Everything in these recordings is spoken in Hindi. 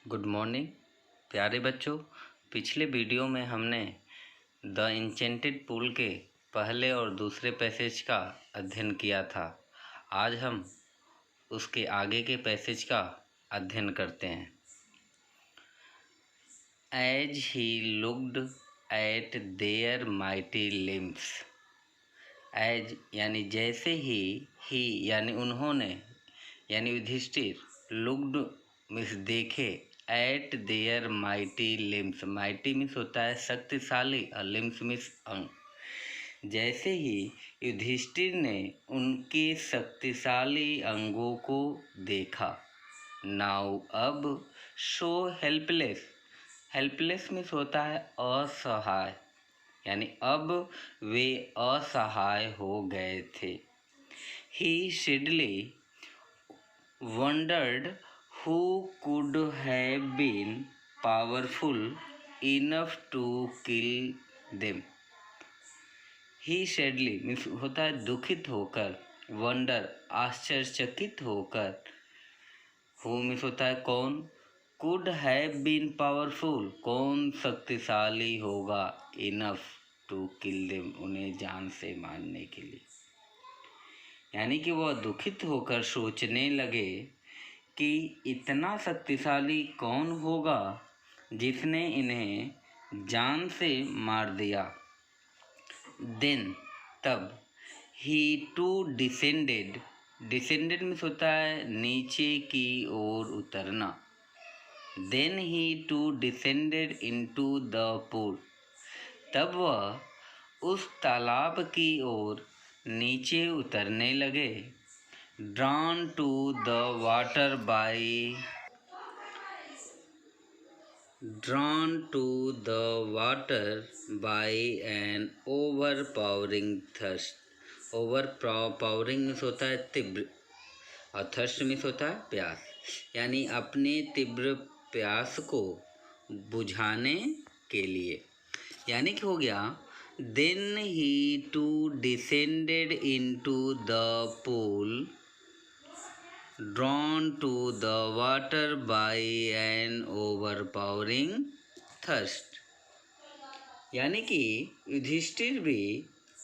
गुड मॉर्निंग प्यारे बच्चों। पिछले वीडियो में हमने द इंचेंटेड पूल के पहले और दूसरे पैसेज का अध्ययन किया था। आज हम उसके आगे के पैसेज का अध्ययन करते हैं। As he looked at their mighty limbs. As यानी जैसे ही यानी उन्होंने यानी युधिष्ठिर लुक्ड मीन्स देखे at their mighty limbs. Mighty means होता है शक्तिशाली और लिम्स मीन्स अंग। जैसे ही युधिष्ठिर ने उनके शक्तिशाली अंगों को देखा। नाउ अब शो हेल्पलेस। हेल्पलेस मीन्स होता है असहाय, यानी अब वे असहाय हो गए थे। ही शिडली wondered who could have been powerful enough to kill them. He sadly means होता है दुखित होकर, वंडर आश्चर्यचकित होकर, हु मीन्स होता है कौन, कुड हैव बीन पावरफुल कौन शक्तिशाली होगा, इनफ टू किल देम उन्हें जान से मारने के लिए। यानी कि वह दुखित होकर सोचने लगे कि इतना शक्तिशाली कौन होगा जिसने इन्हें जान से मार दिया। देन तब ही टू डिसेंडेड। डिसेंडेड मीन्स होता है नीचे की ओर उतरना। Then he too descended into the pool. तब वह उस तालाब की ओर नीचे उतरने लगे। Drawn to the water by an overpowering thirst. Overpowering means होता है तीव्र और थर्स्ट मीन्स होता है प्यास, यानी अपने तीव्र प्यास को बुझाने के लिए। यानी कि हो गया then he too descended into the pool drawn to the water by an overpowering thirst. यानी कि युधिष्ठिर भी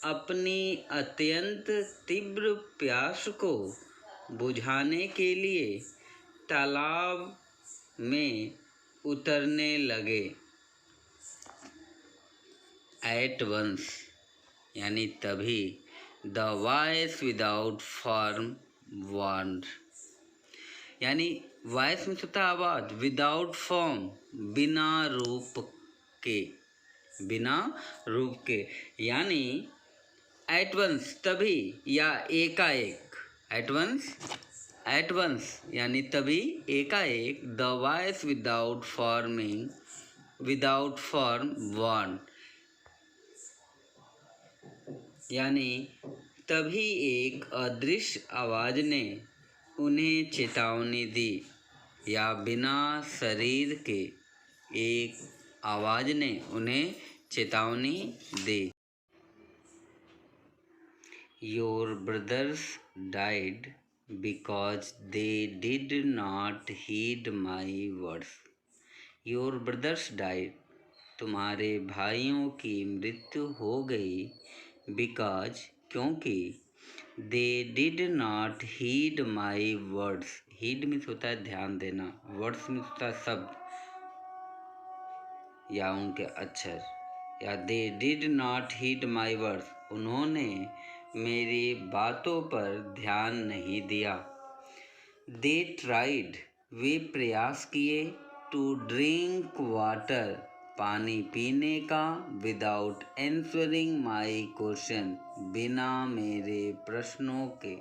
अपनी अत्यंत तीव्र प्यास को बुझाने के लिए तालाब में उतरने लगे। एट वंस यानी तभी, the voice without form warned. यानी वॉइस में होता है आवाज, विदाउट फॉर्म बिना रूप के, बिना रूप के। यानी एट वंस तभी या एकाएक। एट वंस यानी तभी एकाएक, the voice without form warned. यानी तभी एक अदृश्य आवाज ने उन्हें चेतावनी दी, या बिना शरीर के एक आवाज ने उन्हें चेतावनी दी। Your brothers died because they did not heed my words. Your brothers died तुम्हारे भाइयों की मृत्यु हो गई, बिकॉज क्योंकि, they did not heed my words. Heed means होता है ध्यान देना, वर्ड्स मीन्स होता है शब्द या उनके अक्षर, या they did not heed my words उन्होंने मेरी बातों पर ध्यान नहीं दिया। दे ट्राइड वे प्रयास किए, टू ड्रिंक वाटर पानी पीने का, विदाउट एंसरिंग माई क्वेश्चन बिना मेरे प्रश्नों के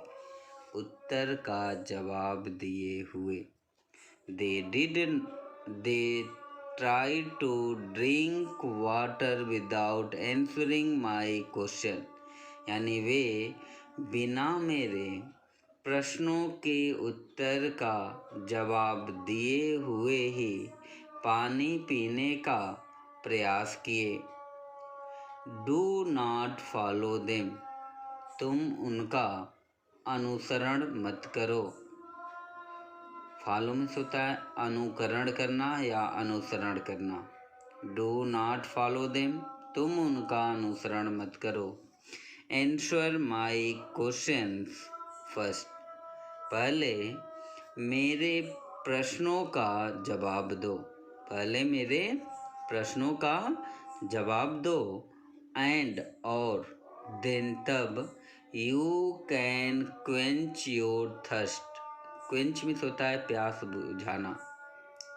उत्तर का जवाब दिए हुए। They tried to drink water without answering my question. यानी वे बिना मेरे प्रश्नों के उत्तर का जवाब दिए हुए ही पानी पीने का प्रयास किए। डू नॉट फॉलो देम तुम उनका अनुसरण मत करो। फॉलो मीन्स होता है अनुकरण करना या अनुसरण करना। डू नॉट फॉलो देम, तुम उनका अनुसरण मत करो। आंसर माई क्वेश्चंस फर्स्ट, पहले मेरे प्रश्नों का जवाब दो। पहले मेरे प्रश्नों का जवाब दो। एंड और देन तब you can quench your thirst. Quench means होता है प्यास बुझाना।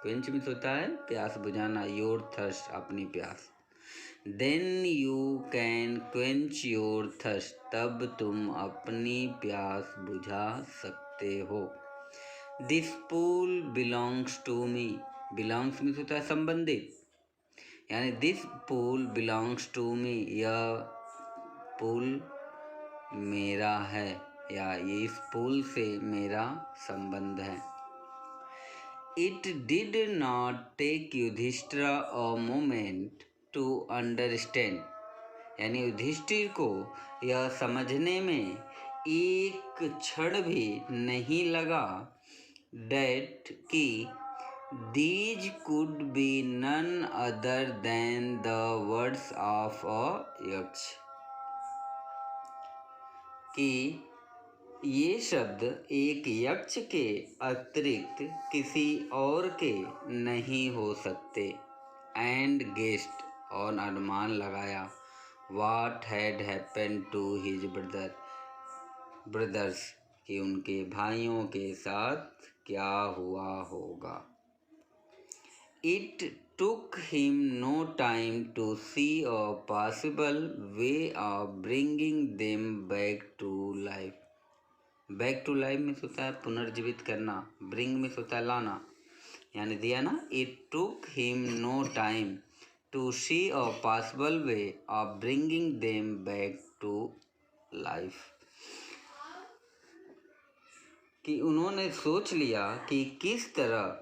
क्वेंच मीन्स होता है प्यास बुझाना। योर थर्स्ट अपनी प्यास। Then you can quench your thirst, तब तुम अपनी प्यास बुझा सकते हो। This pool belongs to me. Belongs means होता है संबंधित, यानी this pool belongs to me, यह पूल मेरा है या ये इस पूल से मेरा संबंध है। It did not take Yudhishthir a moment to understand, यानी युधिष्ठिर को यह समझने में एक क्षण भी नहीं लगा that कि these could be none other than the words of a यक्ष, कि ये शब्द एक यक्ष के अतिरिक्त किसी और के नहीं हो सकते। एंड गेस्ट, और अनुमान लगाया, what had happened to his brothers, कि उनके भाइयों के साथ क्या हुआ होगा। It took him no time to see a possible way of bringing them back to life. Back to life में होता है पुनर्जीवित करना। ब्रिंग में होता है लाना, यानी दिया ना। It took him no time to see a possible way of bringing them back to life, कि उन्होंने सोच लिया कि किस तरह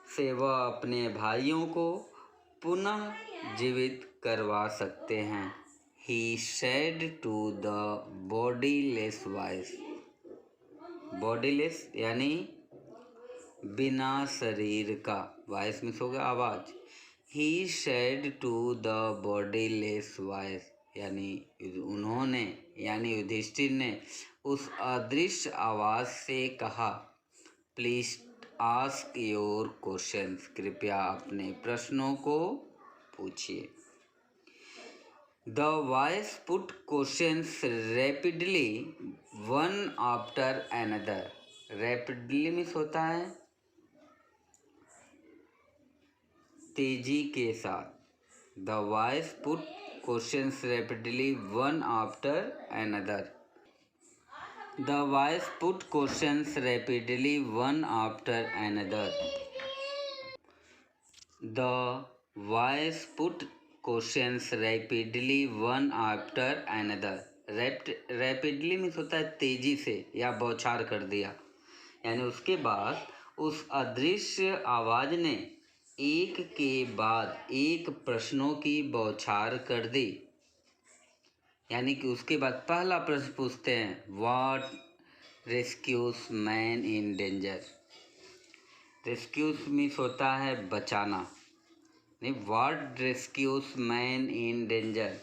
से वह अपने भाइयों को पुनः जीवित करवा सकते हैं। He said to the bodiless voice, bodiless यानी बिना शरीर का, वॉइस में होगा आवाज। He said to the bodiless voice, यानी उन्होंने यानी युधिष्ठिर ने उस अदृश्य आवाज से कहा, प्लीज आस्क योर क्वेश्चंस, कृपया अपने प्रश्नों को पूछिए। The voice put questions rapidly one after another. Rapidly means होता है तेजी के साथ। The voice put questions rapidly one after another. The voice put questions rapidly one after another. The voice put questions rapidly one after another. Rapidly means होता है तेजी से या बौछार कर दिया, यानी उसके बाद उस अदृश्य आवाज ने एक के बाद एक प्रश्नों की बौछार कर दी। यानी कि उसके बाद पहला प्रश्न पूछते हैं, what rescues man in danger. Rescues means होता है बचाना, नहीं। What rescues man in danger,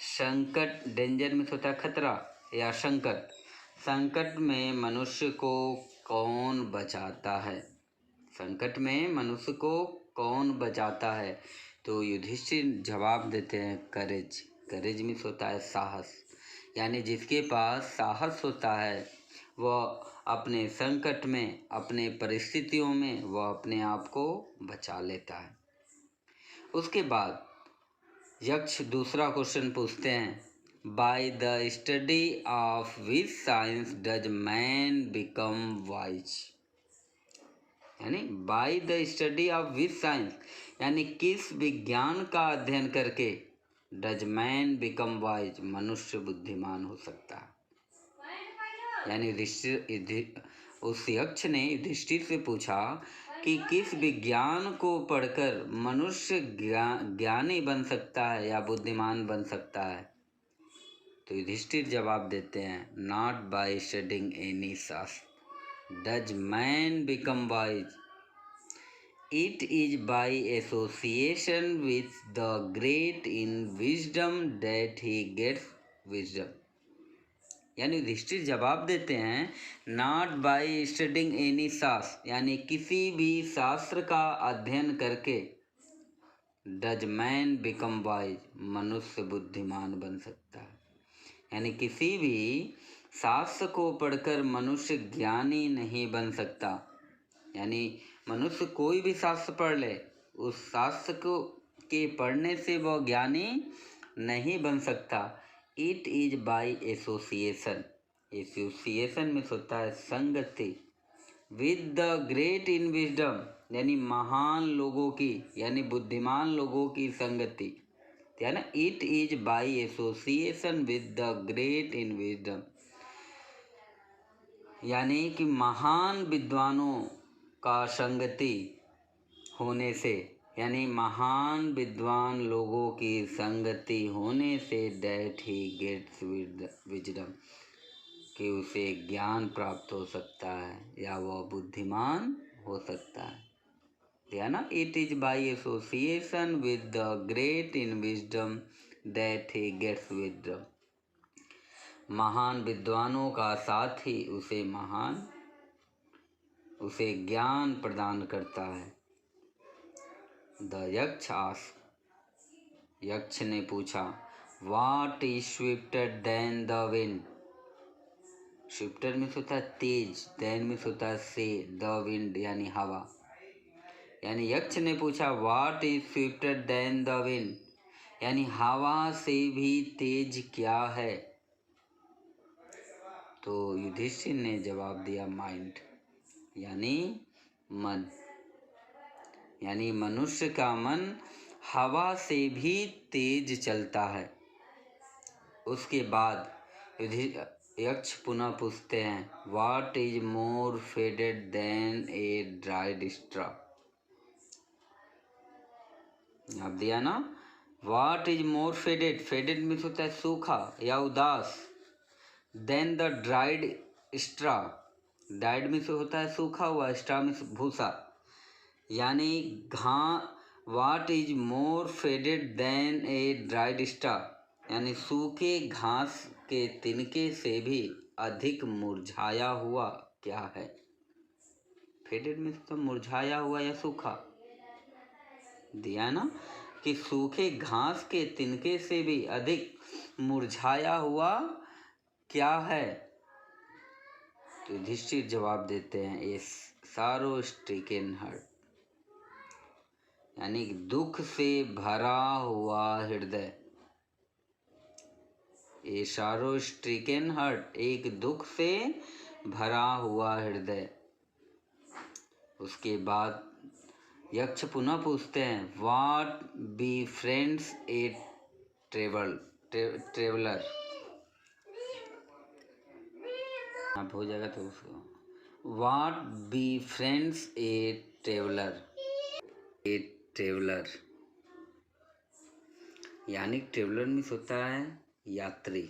संकट। डेंजर में होता है खतरा या संकट। संकट में मनुष्य को कौन बचाता है। संकट में मनुष्य को कौन बचाता है। तो युधिष्ठिर जवाब देते हैं, करेज। करेज में होता है साहस, यानी जिसके पास साहस होता है वह अपने संकट में, अपने परिस्थितियों में वह अपने आप को बचा लेता है। उसके बाद यक्ष दूसरा क्वेश्चन पूछते हैं, by the study of which science does man become wise. यानी by the study of which science, यानी किस विज्ञान का अध्ययन करके डज मैन बिकम वाइज, मनुष्य बुद्धिमान हो सकता है। यानी उस यक्ष ने युधिष्ठिर से पूछा कि किस विज्ञान को पढ़कर मनुष्य ज्ञानी बन सकता है या बुद्धिमान बन सकता है। तो युधिष्ठिर जवाब देते हैं, not by studying any shastra, does man become wise? It is by association with the great in wisdom that he gets wisdom. यानी युधिष्ठिर जवाब देते हैं, नॉट बाय स्टडिंग एनी शास्त्र, यानी किसी भी शास्त्र का अध्ययन करके डज मैन बिकम वाइज, मनुष्य बुद्धिमान बन सकता है। यानी किसी भी शास्त्र को पढ़कर मनुष्य ज्ञानी नहीं बन सकता। यानी मनुष्य कोई भी शास्त्र पढ़ ले, उस शास्त्र को के पढ़ने से वह ज्ञानी नहीं बन सकता। It is by association, association में होता है संगति, with the great in wisdom, यानी महान लोगों की, यानी बुद्धिमान लोगों की संगति, है ना। It is by association with the great in wisdom, यानी कि महान विद्वानों का संगति होने से, यानी महान विद्वान लोगों की संगति होने say that he gets wisdom, कि उसे ज्ञान प्राप्त हो सकता है या वह बुद्धिमान हो सकता है, ना। It is by association with the great in wisdom that he gets wisdom, महान विद्वानों का साथ ही उसे ज्ञान प्रदान करता है। द यक्ष आस्क्ड, यक्ष ने पूछा, what is swifter than the wind? Swifter में होता है तेज, देन में होता है से, द विंड यानी हवा। यानी यक्ष ने पूछा, what is swifter than the wind, यानी हवा से भी तेज क्या है? तो युधिष्ठिर ने जवाब दिया, माइंड, यानी मन। यानी मनुष्य का मन हवा से भी तेज चलता है। उसके बाद यक्ष पुनः पूछते हैं, what is more faded than a dried straw? आप दिया ना, what is more faded, faded means होता है सूखा या उदास, than the dried straw, dried means होता है सूखा हुआ, स्ट्रॉ मीन्स भूसा, यानी what is more faded than a dried straw, यानी सूखे घास के तिनके से भी अधिक मुरझाया हुआ क्या है? फेडेड मीन्स तो मुरझाया हुआ या सूखा, दिया ना, कि सूखे घास के तिनके से भी अधिक मुरझाया हुआ क्या है? तो युधिष्ठिर जवाब देते हैं, ए सारो स्ट्रिकन हार्ट, यानी दुख से भरा हुआ हृदय। ए सारो स्ट्रिकन हार्ट, एक दुख से भरा हुआ हृदय। उसके बाद यक्ष पुनः पूछते हैं, what be friends a traveller? आप हो जाएगा तो उसको, what be friends a traveller? A traveller, यानी ट्रेवलर मीन्स होता है यात्री,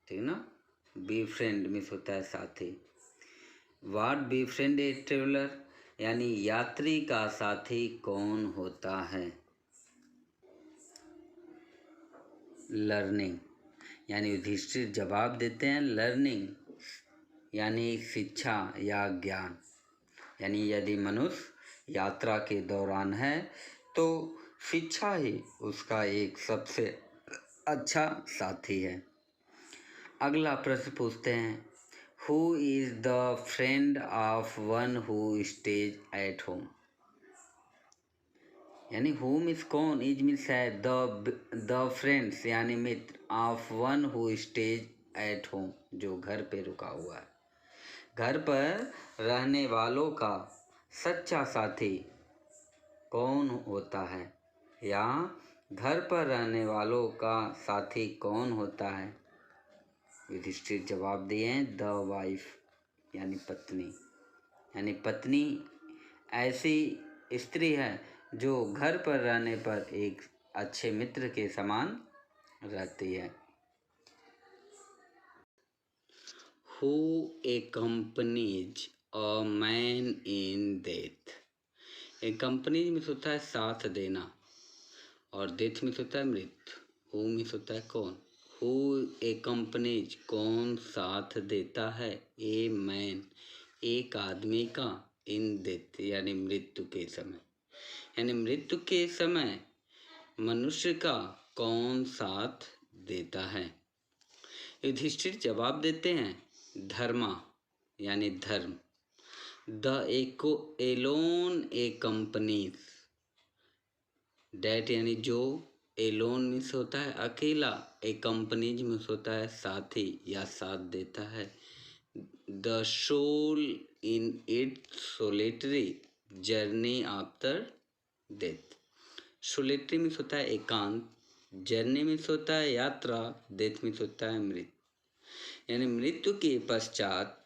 ठीक ना। बी फ्रेंड मीन्स होता है साथी। What be friend a traveller, यानी यात्री का साथी कौन होता है? लर्निंग, यानी युधिष्ठिर जवाब देते हैं, लर्निंग यानी शिक्षा या ज्ञान। यानी यदि मनुष्य यात्रा के दौरान है तो शिक्षा ही उसका एक सबसे अच्छा साथी है। अगला प्रश्न पूछते हैं, who is the friend of one who stays at home? यानी हु मीन्स कौन, इज मीन्स है, द फ्रेंड्स यानी मित्र, of one who stays at home, जो घर पे रुका हुआ है। घर पर रहने वालों का सच्चा साथी कौन होता है, या घर पर रहने वालों का साथी कौन होता है? युधिष्ठिर जवाब दिए, द वाइफ, यानी पत्नी। यानी पत्नी ऐसी स्त्री है जो घर पर रहने पर एक अच्छे मित्र के समान रहती है। Who accompanies a man in death. Company means होता है साथ देना, और डेथ मीन्स होता है मृत्यु। हु मीन्स होता है कौन, हु एक्कम्पनीज कौन साथ देता है, ए मैन एक आदमी का, इन डेथ यानी मृत्यु के समय, यानी मृत्यु के समय मनुष्य का कौन साथ देता है। युधिष्ठिर जवाब देते हैं धर्मा यानी धर्म, द एको एलोन ए कंपनीज, डैट यानी जो, एलोन मीन्स होता है अकेला, ए कंपनीज मीन्स होता है साथी या साथ देता है। The soul in it solitary journey after death. Solitary means होता है एकांत, जर्नी मीन्स होता है यात्रा, डेथ मीन्स होता है मृत्यु। यानी मृत्यु के पश्चात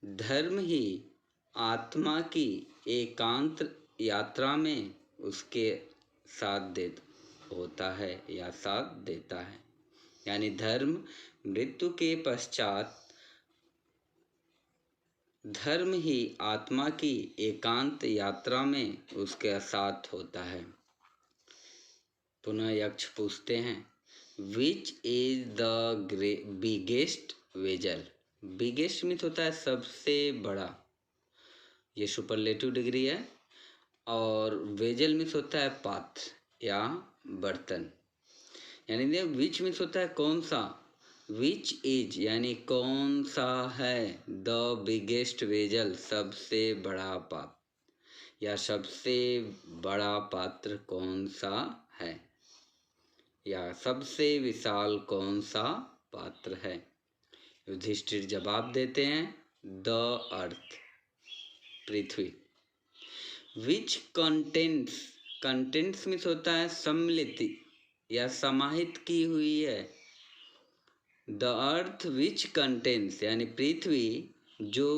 धर्म ही आत्मा की एकांत यात्रा में उसके साथ दे होता है या साथ देता है। यानी धर्म मृत्यु के पश्चात धर्म ही आत्मा की एकांत यात्रा में उसके साथ होता है। पुनः यक्ष पूछते हैं which is the biggest vessel. Biggest means होता है सबसे बड़ा, ये सुपरलेटिव डिग्री है, और वेजल मीन्स होता है पात्र या बर्तन। यानी विच मीन्स होता है कौन सा, विच इज यानी कौन सा है, द बिगेस्ट वेजल सबसे बड़ा पात्र, या सबसे बड़ा पात्र कौन सा है, या सबसे विशाल कौन सा पात्र है। युधिष्ठिर जवाब देते हैं the earth Prithvi. Which contents, contents means होता है सम्मिलित या समाहित की हुई है। द अर्थ विच कंटेंट्स यानी पृथ्वी जो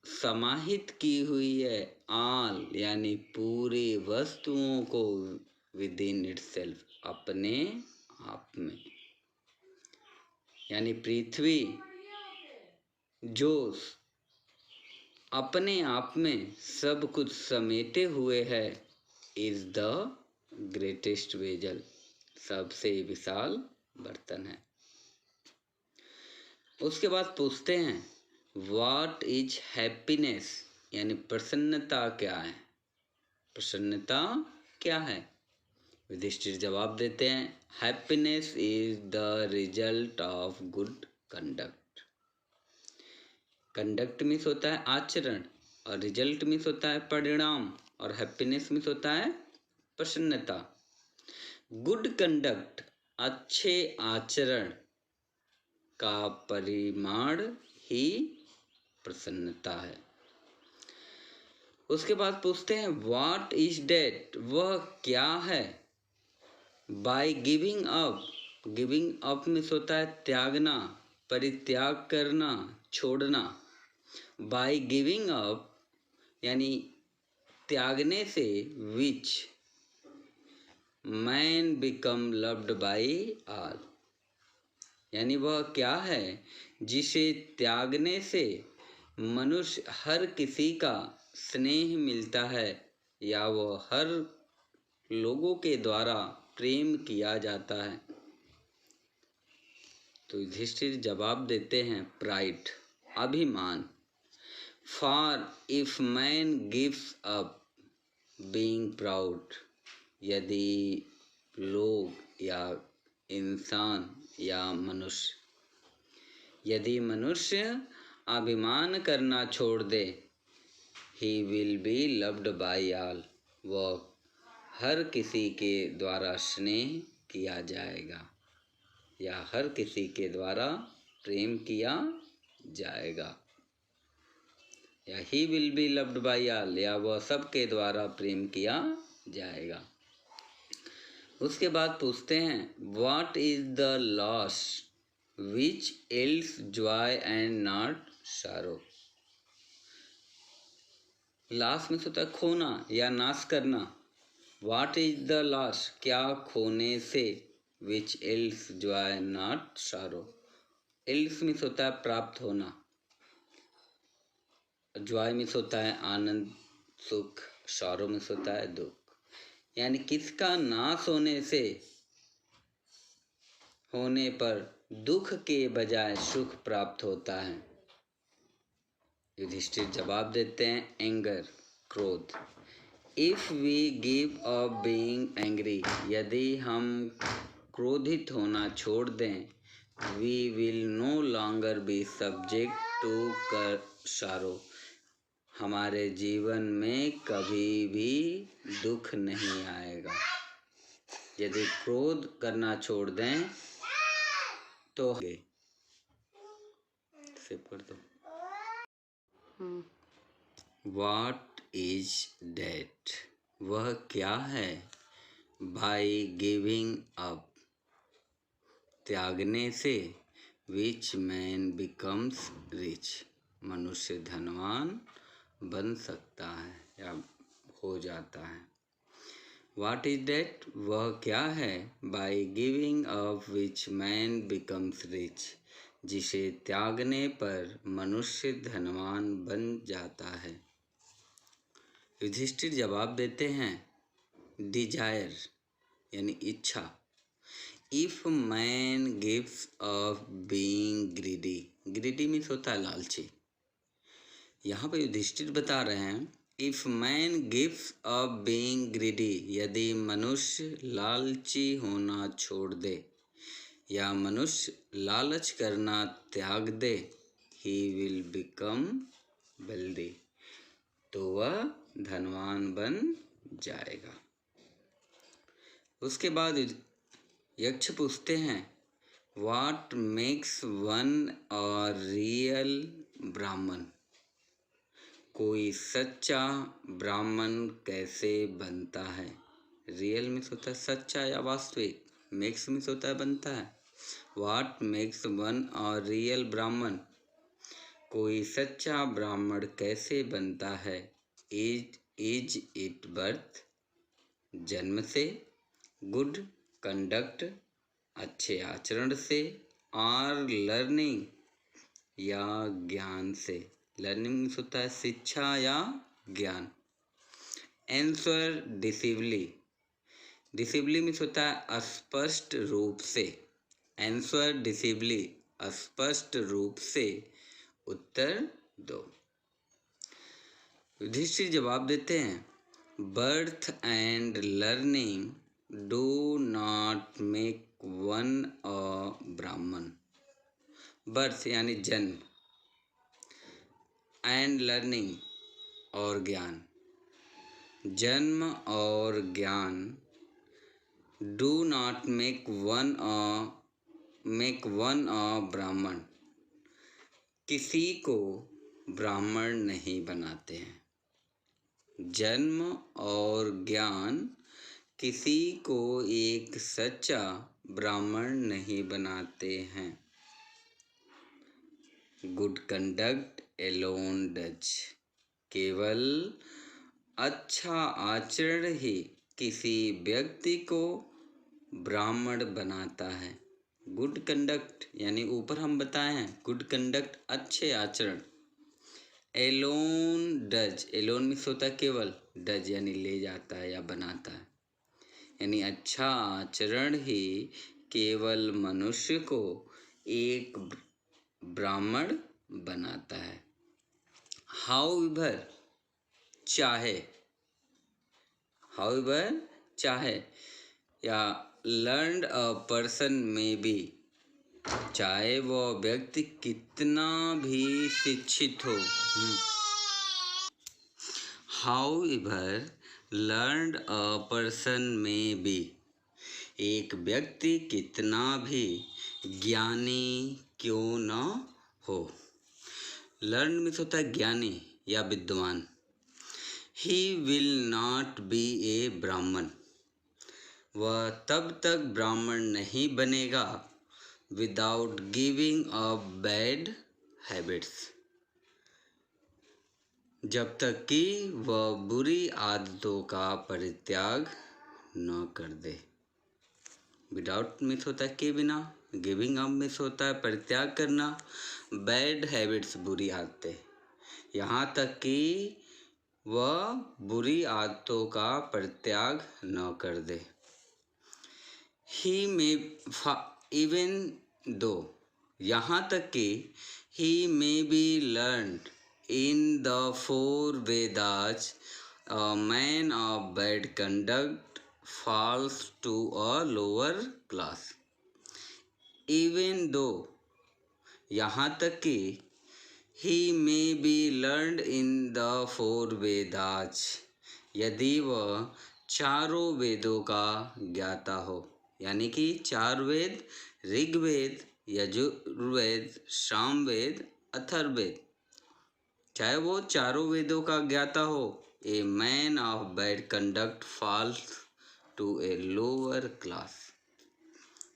समाहित की हुई है, आल यानी पूरे वस्तुओं को, विद इन इटसेल्फ अपने आप में। यानी पृथ्वी जो अपने आप में सब कुछ समेटे हुए है, इज द ग्रेटेस्ट वेजल सबसे विशाल बर्तन है। उसके बाद पूछते हैं व्हाट इज हैप्पीनेस, यानी प्रसन्नता क्या है, प्रसन्नता क्या है। युधिष्ठिर जवाब देते हैं happiness is the result of good conduct. Conduct means होता है आचरण, और रिजल्ट मीन्स होता है परिणाम, और हैप्पीनेस मीन्स होता है प्रसन्नता। गुड कंडक्ट अच्छे आचरण का परिमाण ही प्रसन्नता है। उसके बाद पूछते हैं व्हाट इज डेट, वह क्या है। By giving up, giving up means होता है त्यागना, परित्याग करना, छोड़ना। बाय गिविंग अप यानी त्यागने से, which man become loved by all, यानी वह क्या है जिसे त्यागने से मनुष्य हर किसी का स्नेह मिलता है, या वह हर लोगों के द्वारा प्रेम किया जाता है। तो युधिष्ठिर जवाब देते हैं प्राइड अभिमान। For if man gives up being proud, यदि लोग या इंसान या मनुष्य, यदि मनुष्य अभिमान करना छोड़ दे, he will be loved by all, वह हर किसी के द्वारा स्नेह किया जाएगा, या हर किसी के द्वारा प्रेम किया जाएगा, या ही will be loved by all, या वह सबके द्वारा प्रेम किया जाएगा। उसके बाद पूछते हैं what is the loss which else Joy and not सारो। लॉस में होता है खोना या नाश करना। व्हाट इज द लॉस क्या खोने से, which else joy not sorrow, else में होता है प्राप्त होना। जॉय मीन्स होता है आनंद सुख, सॉरो मीन्स होता है दुख। यानी किसका नाश होने पर दुख के बजाय सुख प्राप्त होता है। युधिष्ठिर जवाब देते हैं एंगर, क्रोध। If we give up being angry, यदि हम क्रोधित होना छोड़ दें, we will no longer be subject to sorrow, हमारे जीवन में कभी भी दुख नहीं आएगा। यदि क्रोध करना छोड़ दें तो सिप कर दो। What is that? वह क्या है? By giving up, त्यागने से, which man becomes rich, मनुष्य धनवान बन सकता है या हो जाता है। What is that? वह क्या है? By giving up which man becomes rich, जिसे त्यागने पर मनुष्य धनवान बन जाता है। युधिष्ठिर जवाब देते हैं डिजायर यानी इच्छा। If man gives up being greedy, greedy means होता है लालची। यहाँ पे युधिष्ठिर बता रहे हैं if man gives up being greedy, यदि मनुष्य लालची होना छोड़ दे या मनुष्य लालच करना त्याग दे, ही विल बिकम वेल्दी, तो वह धनवान बन जाएगा। उसके बाद यक्ष पूछते हैं what makes one a real ब्राह्मण, कोई सच्चा ब्राह्मण कैसे बनता है। रियल मीन्स होता है सच्चा या वास्तविक, मेक्स मीन्स होता है बनता है। What makes one a real ब्राह्मण, कोई सच्चा ब्राह्मण कैसे बनता है। इज इट बर्थ, जन्म से, गुड कंडक्ट, अच्छे आचरण से, और लर्निंग या ज्ञान से। लर्निंग मीन्स होता है शिक्षा या ज्ञान। आंसर डिसिवली, डिसिवली मीन्स होता है अस्पष्ट रूप से। आंसर डिसिवली, अस्पष्ट रूप से उत्तर दो। युधिष्ठिर जवाब देते हैं birth and learning do not make one a Brahmin. Birth यानी जन्म, एंड लर्निंग और ज्ञान, जन्म और ज्ञान do not make one a ब्राह्मण, किसी को ब्राह्मण नहीं बनाते हैं। जन्म और ज्ञान किसी को एक सच्चा ब्राह्मण नहीं बनाते हैं। गुड कंडक्ट एलोन डज, केवल अच्छा आचरण ही किसी व्यक्ति को ब्राह्मण बनाता है। गुड कंडक्ट यानी ऊपर हम बताए हैं गुड कंडक्ट अच्छे आचरण। एलोन डज, एलोन मीन्स होता है केवल, डज यानी ले जाता है या बनाता है। यानी अच्छा आचरण ही केवल मनुष्य को एक ब्राह्मण बनाता है। हाउएवर, चाहे, हाउएवर चाहे, या लर्नड अ पर्सन में बी, चाहे वह व्यक्ति कितना भी शिक्षित हो। हाउएवर लर्नड अ पर्सन में बी, एक व्यक्ति कितना भी ज्ञानी क्यों न हो। लर्न मीन्स होता है ज्ञानी या विद्वान। ही विल नॉट बी ए ब्राह्मण, वह तब तक ब्राह्मण नहीं बनेगा without giving up bad habits, जब तक कि वह बुरी आदतों का परित्याग न कर दे। विदाउट मीन्स होता है के बिना, गिविंग अप मीन्स होता है परित्याग करना, बैड हैबिट्स बुरी आदतें। यहाँ तक कि वह बुरी आदतों का परित्याग न कर दे। ही मे इवन दो, यहाँ तक कि he may be learned in the four Vedas, a man of bad conduct falls to a lower class. Even though, यहाँ तक कि he may be learned in the four Vedas, यदि वह चारों वेदों का ज्ञाता हो, यानी कि चार वेद ऋग्वेद, यजुर्वेद, सामवेद, अथर्ववेद, चाहे वो चारों वेदों का ज्ञाता हो, a man of bad conduct falls to a lower class,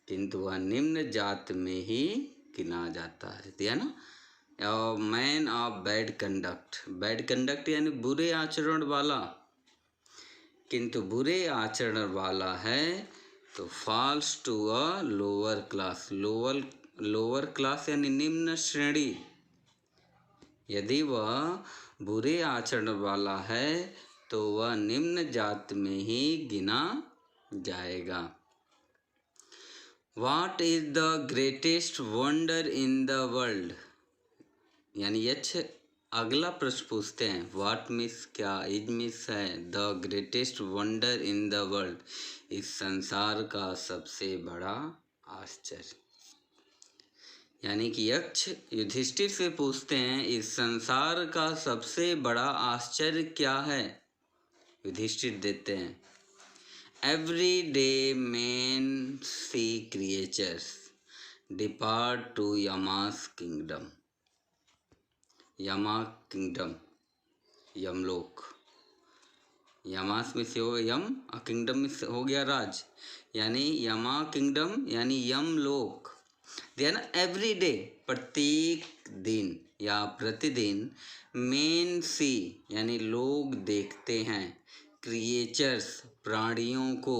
किंतु वह निम्न जात में ही गिना जाता है। दिया ना, मैन ऑफ बैड कंडक्ट यानी बुरे आचरण वाला, किंतु बुरे आचरण वाला है तो falls to a lower class, lower class यानी निम्न श्रेणी। यदि वह बुरे आचरण वाला है तो वह निम्न जात में ही गिना जाएगा। What is the greatest wonder in the world? यानी यक्ष अगला प्रश्न पूछते हैं, व्हाट मिस क्या, इज मिस है, the greatest wonder in the world, इस संसार का सबसे बड़ा आश्चर्य। यानी कि यक्ष युधिष्ठिर से पूछते हैं, इस संसार का सबसे बड़ा आश्चर्य क्या है। युधिष्ठिर देते हैं, every day man see creatures depart to Yama's kingdom, Yama kingdom Yamalok, Yama's में से हो यम, किंगडम में से हो गया राज, यानी यमा किंगडम यानी यमलोक। देन एवरी डे प्रत्येक दिन या प्रतिदिन, मेन सी यानी लोग देखते हैं, क्रिएचर्स प्राणियों को,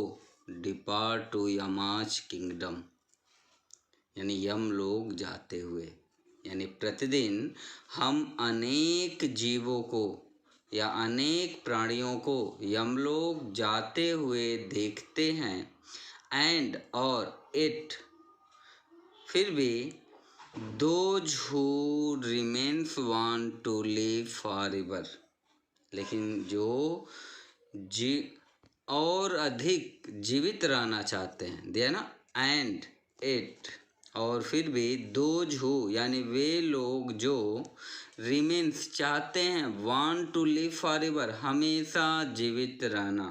डिपार्ट टू यमाच किंगडम यानी यम लोग जाते हुए, यानी प्रतिदिन हम अनेक जीवों को या अनेक प्राणियों को यमलोक जाते हुए देखते हैं। एंड और इट, फिर भी those who remains want to live for ever, लेकिन जो और अधिक जीवित रहना चाहते हैं, दिया ना, एंड इट और फिर भी दोज हु यानी वे लोग जो रिमेन्स चाहते हैं, want to live for ever हमेशा जीवित रहना,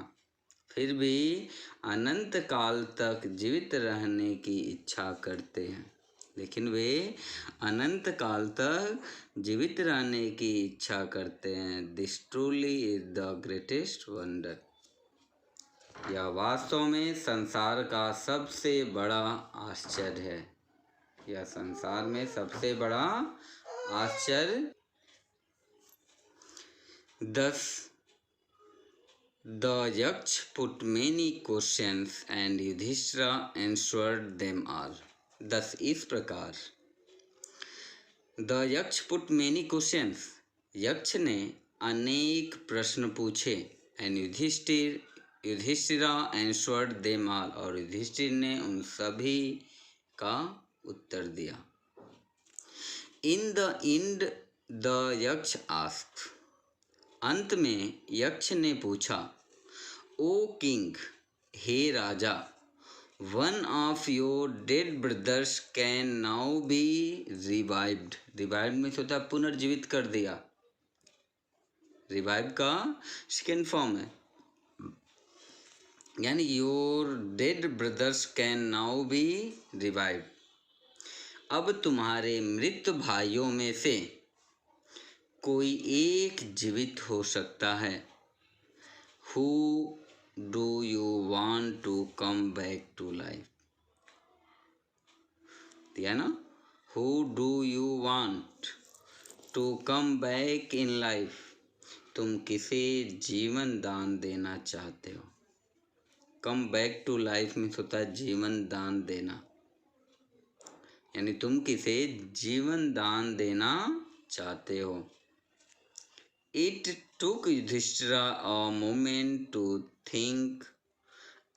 फिर भी अनंत काल तक जीवित रहने की इच्छा करते हैं, लेकिन वे अनंत काल तक जीवित रहने की इच्छा करते हैं। This truly is the greatest wonder, यह वास्तव में संसार का सबसे बड़ा आश्चर्य है, यह संसार में सबसे बड़ा आश्चर्य। Thus the Yaksh put many questions and Yudhishthira answered them all. Thus इस प्रकार, The Yaksh put many questions, यक्ष ने अनेक प्रश्न पूछे, and Yudhishthira answered them all और युधिष्ठिर ने उन सभी का उत्तर दिया। In the end the यक्ष asked, अंत में यक्ष ने पूछा, ओ किंग, हे राजा, one of your dead brothers can now be revived, revived में होता है पुनर्जीवित कर दिया, रिवाइव का सेकेंड फॉर्म है, यानी your dead brothers can now be revived, अब तुम्हारे मृत भाइयों में से कोई एक जीवित हो सकता है। Who do you want to come back to life, दिया ना, who do you want to come back in life, तुम किसे जीवन दान देना चाहते हो। कम बैक टू लाइफ में होता है जीवन दान देना, यानी तुम किसे जीवन दान देना चाहते हो। It took Yudhishthira a moment to think,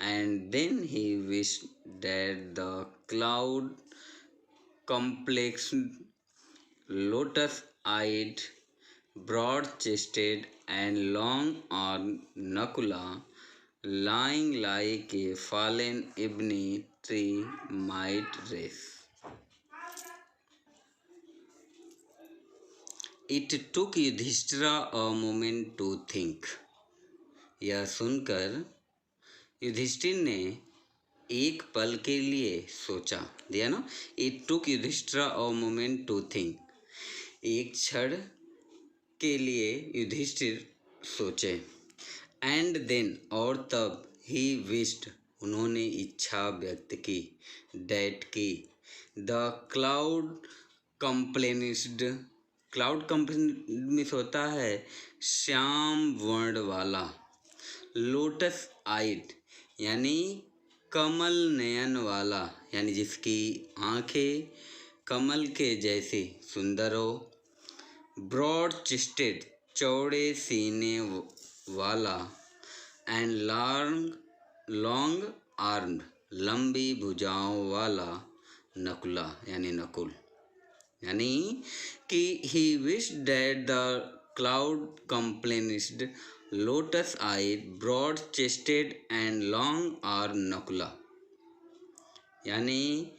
and then he wished that the cloud complexed, lotus eyed, broad chested, and long armed Nakula, lying like a fallen ebony tree, might rest. It took Yudhishthira a moment to think. यह सुनकर युधिष्ठिर ने एक पल के लिए सोचा, दिया ना, it took Yudhishthira a moment to think, एक क्षण के लिए युधिष्ठिर सोचे, एंड देन, और तब, ही विश्ड, उन्होंने इच्छा व्यक्त की, डैट की, द क्लाउड कंप्लेनिस्ड, क्लाउड कंप्लेनिस होता है श्याम वर्ण वाला, लोटस आइड यानी कमल नयन वाला, यानी जिसकी आंखें कमल के जैसी सुंदर हो, ब्रॉड चेस्टेड चौड़े सीने वाला, एंड लॉन्ग आर्म्ड लंबी भुजाओं वाला, नकुला यानी नकुल, यानी कि he wish that the cloud complexioned, lotus eyed, broad chested and long arm Nakula, यानी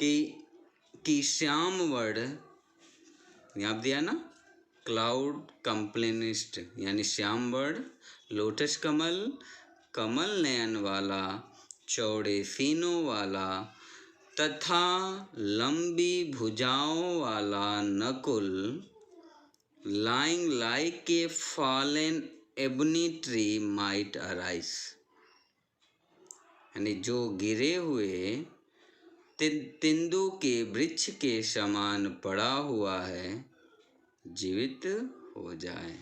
कि श्याम वर्ण, यहाँ दिया ना, क्लाउड कंप्लेनिस्ट यानी श्याम वर्ण, लोटस कमल, कमल नयन वाला, चौड़े सीनों वाला तथा लंबी भुजाओं वाला Nakul, lying like a fallen ebony tree might arise, यानी जो गिरे हुए तेंदु के वृक्ष के समान पड़ा हुआ है, जीवित हो जाए।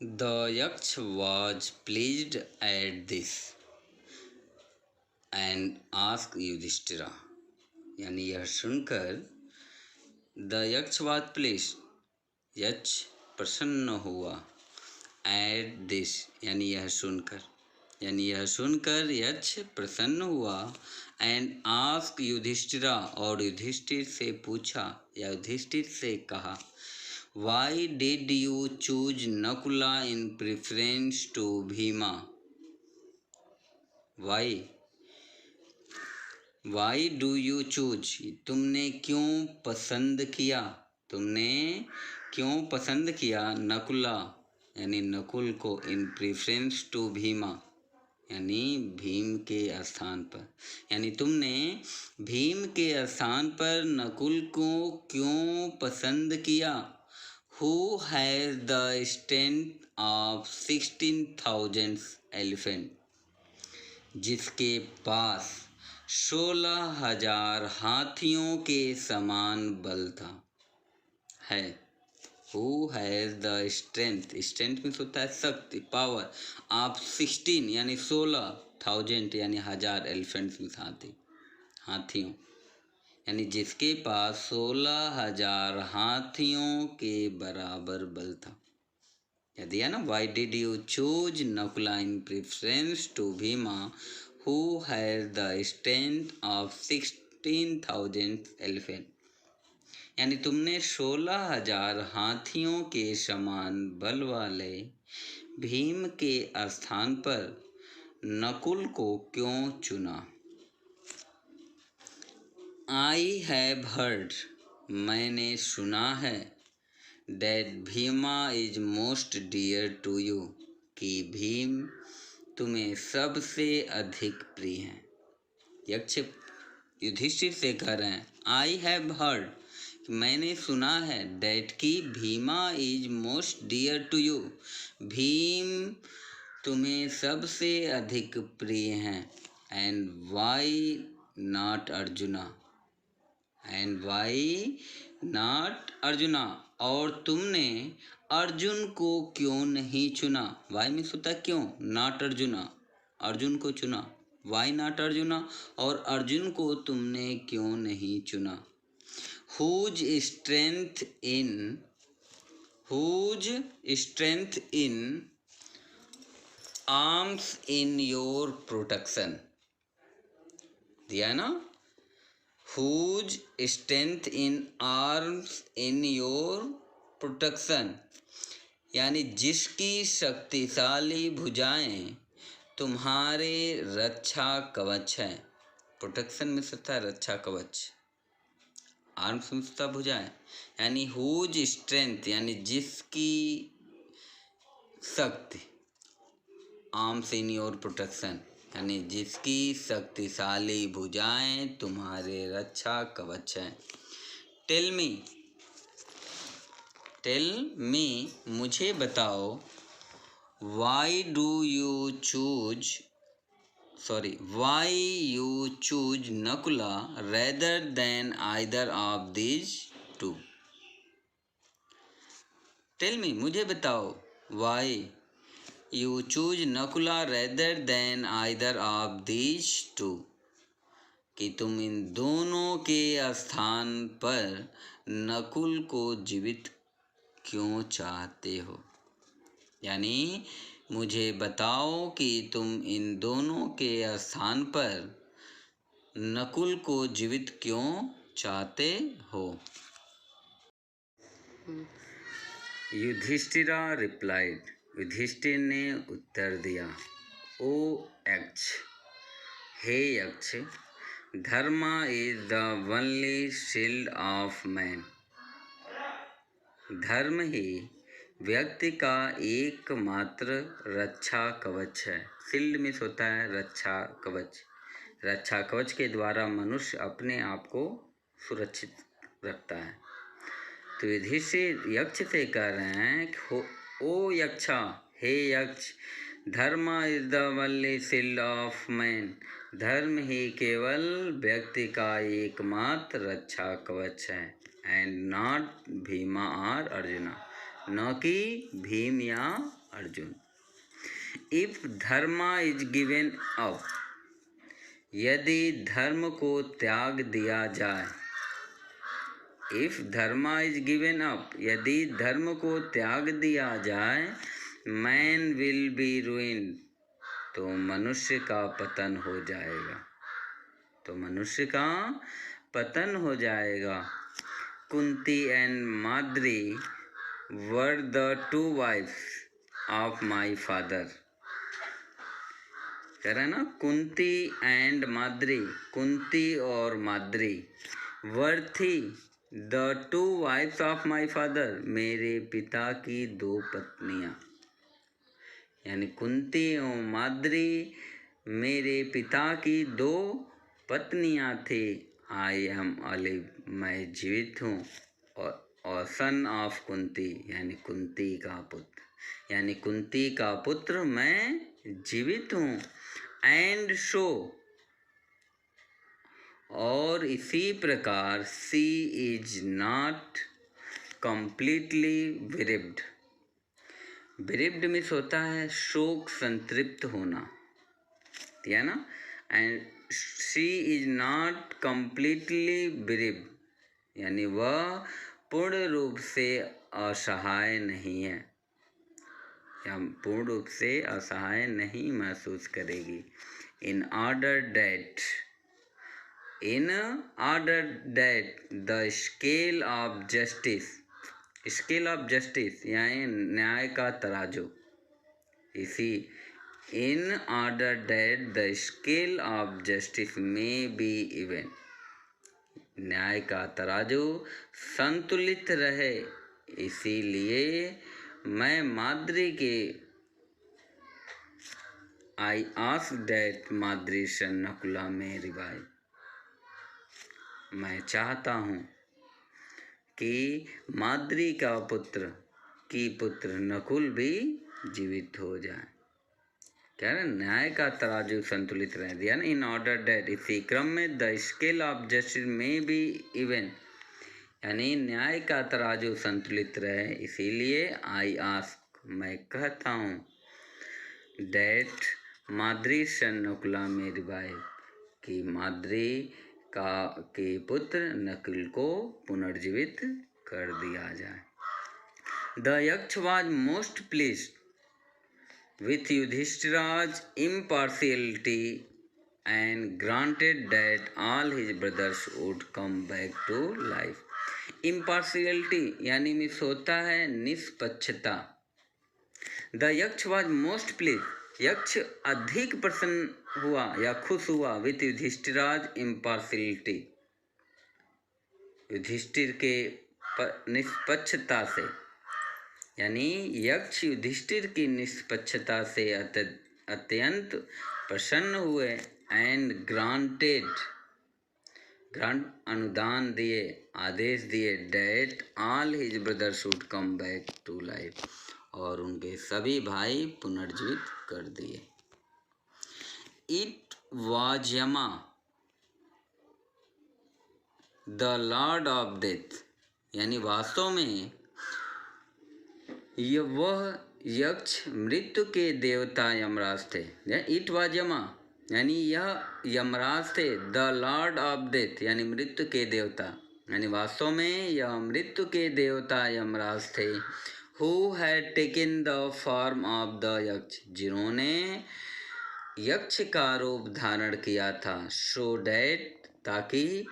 The yaksh was pleased at this and asked Yudhishthira, यानी यह सुनकर द यक्ष वाज प्लीज, यक्ष प्रसन्न हुआ, एट दिस यानी यह सुनकर यक्ष प्रसन्न हुआ, एंड आस्क युधिष्ठिरा, और युधिष्ठिर से पूछा या युधिष्ठिर से कहा, why did you choose Nakula in preference to Bhima, why do you choose, तुमने क्यों पसंद किया नकुला यानी नकुल को, इन प्रेफरेंस टू भीमा यानी भीम के स्थान पर, यानी तुमने भीम के स्थान पर नकुल को क्यों पसंद किया। Who has the strength of 16,000 elephant, जिसके पास 16,000 हाथियों के समान बल था, है। Who has the strength में होता है शक्ति, पावर, आप 16 यानी 16,000 यानी 1000 एलिफेंट्स में हाथियों, यानी जिसके पास 16,000 हाथियों के बराबर बल था। यदि है ना, why did you choose Nakula in preference to Bhima who has the strength of 16,000 elephant, यानी तुमने 16,000 हाथियों के समान बल वाले भीम के स्थान पर नकुल को क्यों चुना। आई हैव हर्ड, मैंने सुना है, that Bhima is most dear to you, कि भीम तुम्हें सबसे अधिक प्रिय हैं। यक्ष युधिष्ठिर से कह रहे हैं, आई हैव हर्ड, मैंने सुना है, दैट की Bhima is most dear to you, Bhim तुम्हें सबसे अधिक प्रिय हैं, एंड वाई नॉट अर्जुना, और तुमने अर्जुन को क्यों नहीं चुना। वाई में होता क्यों, नॉट अर्जुना, अर्जुन को चुना, वाई नॉट अर्जुना, और अर्जुन को तुमने क्यों नहीं चुना। whose strength in arms in your protection, दिया ना, whose strength in arms in your protection, यानी जिसकी शक्तिशाली भुजाएं तुम्हारे रक्षा कवच है। प्रोटेक्शन में सकता है रक्षा कवच, आर्म्स में सकता भुजाएं, यानी हुज स्ट्रेंथ यानी जिसकी शक्ति, आर्म्स इन योर प्रोटेक्शन यानी जिसकी शक्तिशाली भुजाएं तुम्हारे रक्षा कवच हैं। टेल मी मुझे बताओ, why you choose Nakula rather than either of these two? Tell me, मुझे बताओ, why you choose Nakula rather than either of these two, कि तुम इन दोनों के स्थान पर नकुल को जीवित क्यों चाहते हो, यानी मुझे बताओ कि तुम इन दोनों के स्थान पर नकुल को जीवित क्यों चाहते हो। युधिष्ठिरा रिप्लाइड, युधिष्ठिर ने उत्तर दिया, ओ यक्ष, हे Yaksha, Dharma is the only shield of man, धर्म ही व्यक्ति का एकमात्र रक्षा कवच है। शील्ड में होता है रक्षा कवच, रक्षा कवच के द्वारा मनुष्य अपने आप को सुरक्षित रखता है। तो युधिष्ठिर यक्ष से कह रहे हैं, ओ यक्षा, हे यक्ष, धर्म is the only shield of man, धर्म ही केवल व्यक्ति का एकमात्र रक्षा कवच है। एंड नॉट भीमा और अर्जुना, न कि भीम या Arjun. If Dharma is given up, यदि धर्म को त्याग दिया जाए, if Dharma is given up, यदि धर्म को त्याग दिया जाए, मैन विल बी रूइंड, तो मनुष्य का पतन हो जाएगा, तो मनुष्य का पतन हो जाएगा। Kunti and Madri were the two wives of my father, कह रहा है ना, कुंती एंड माद्री, कुंती और माद्री, वर थी the two wives of my father, मेरे पिता की दो पत्नियां, यानी कुंती और माद्री मेरे पिता की दो पत्नियां थी। आई एम अलिव, मैं जीवित हूँ, और सन ऑफ कुंती, यानी कुंती का पुत्र, यानी कुंती का पुत्र मैं जीवित हूँ। एंड शो, और इसी प्रकार, she is not completely bereaved, bereaved means होता है शोक संतृप्त होना, या ना, and she is not completely bereaved, यानी वह पूर्ण रूप से असहाय नहीं है, या पूर्ण रूप से असहाय नहीं महसूस करेगी। In order that the scale of justice, scale of justice यानी न्याय का तराजू, इसी in order that the scale of justice में बी इवन, न्याय का तराजू संतुलित रहे, इसीलिए मैं माद्री के आई आस्क दैट माद्री सन नकुला में रिवाइव, मैं चाहता हूँ कि माद्री का पुत्र नकुल भी जीवित हो जाए। क्या है, न्याय का तराजू संतुलित रह दिया ना। इन ऑर्डर दैट, इसी क्रम में, द स्केल ऑफ जस्टिस में बी इवन, यानी न्याय का तराजू संतुलित रहे, इसीलिए आई आस्क, मैं कहता हूँ, दैट माद्री सन नकुला में रिवाइव, कि माद्री के पुत्र नकुल को पुनर्जीवित कर दिया जाए। The Yaksha was most pleased with Yudhishthira's impartiality and granted that all his brothers would come back to life. Impartiality यानी मिस होता है निष्पक्षता। The Yaksha was most please, यक्ष अधिक प्रसन्न हुआ या खुश हुआ विथ युधिष्ठिराज इम्पार्शियलिटी, युधिष्ठिर के निष्पक्षता से, यानी यक्ष युधिष्ठिर की निष्पक्षता से अत्यंत प्रसन्न हुए। एंड ग्रांटेड, ग्रांट अनुदान दिए, आदेश दिए, that all his brother should come back to life, और उनके सभी भाई पुनर्जीवित कर दिए। It was Yama the lord of death, यानी वास्तव में वह यक्ष मृत्यु के देवता यमराज थे। इट वाज यमा यानी यह यमराज थे। द लॉर्ड ऑफ डेथ यानी मृत्यु के देवता, यानी वास्तव में यह मृत्यु के देवता यमराज थे। Who had taken the form of the यक्ष, जिन्होंने यक्ष का रूप धारण किया था। सो डैट, ताकि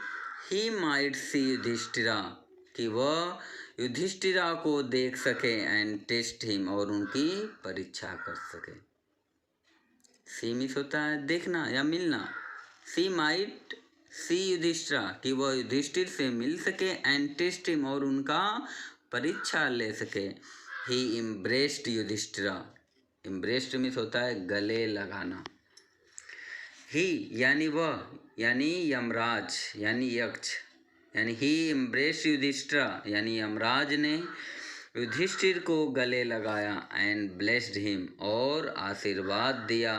ही माइट सी युधिष्ठिरा, कि वह युधिष्ठिरा को देख सके। एंड टेस्ट हिम, और उनकी परीक्षा कर सके। सी मिस होता है देखना या मिलना। सी माइट सी युधिष्ठिरा, कि वह युधिष्ठिर से मिल सके। एंड टेस्ट हिम, और उनका परीक्षा ले सके। ही इम्ब्रेस्ड युधिष्ठिरा, इम्ब्रेस्ड मिस होता है गले लगाना। ही यानी वह, यानी यमराज, यानी यक्ष, यानी ही इम्ब्रेस्ड युधिष्ठिरा, यानी यमराज ने युधिष्ठिर को गले लगाया। एंड ब्लेस्ड हिम, और आशीर्वाद दिया।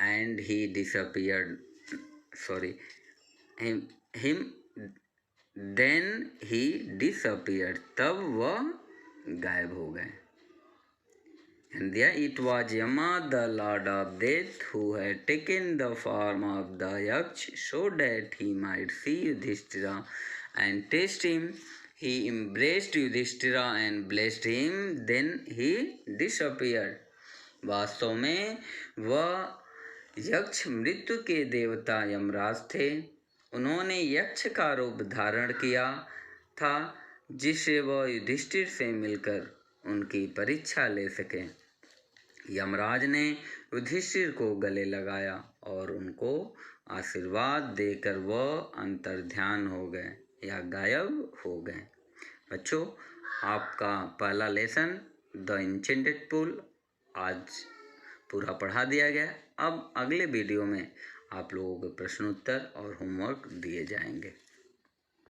And he disappeared, sorry him then he disappeared, तब वह गायब हो गए। And there it was Yama, the lord of death, who had taken the form of the Yaksh so that he might see Yudhishthira and taste him. He embraced Yudhishthira and blessed him. Then he disappeared. वास्तव में वह यक्ष मृत्यु के देवता यमराज थे। उन्होंने यक्ष का रूप धारण किया था, जिससे वह युधिष्ठिर से मिलकर उनकी परीक्षा ले सके। यमराज ने युधिष्ठिर को गले लगाया और उनको आशीर्वाद देकर वह अंतर्ध्यान हो गए या गायब हो गए। बच्चों, आपका पहला लेसन द इंचेंटेड पूल आज पूरा पढ़ा दिया गया। अब अगले वीडियो में आप लोगों के प्रश्नोत्तर और होमवर्क दिए जाएंगे।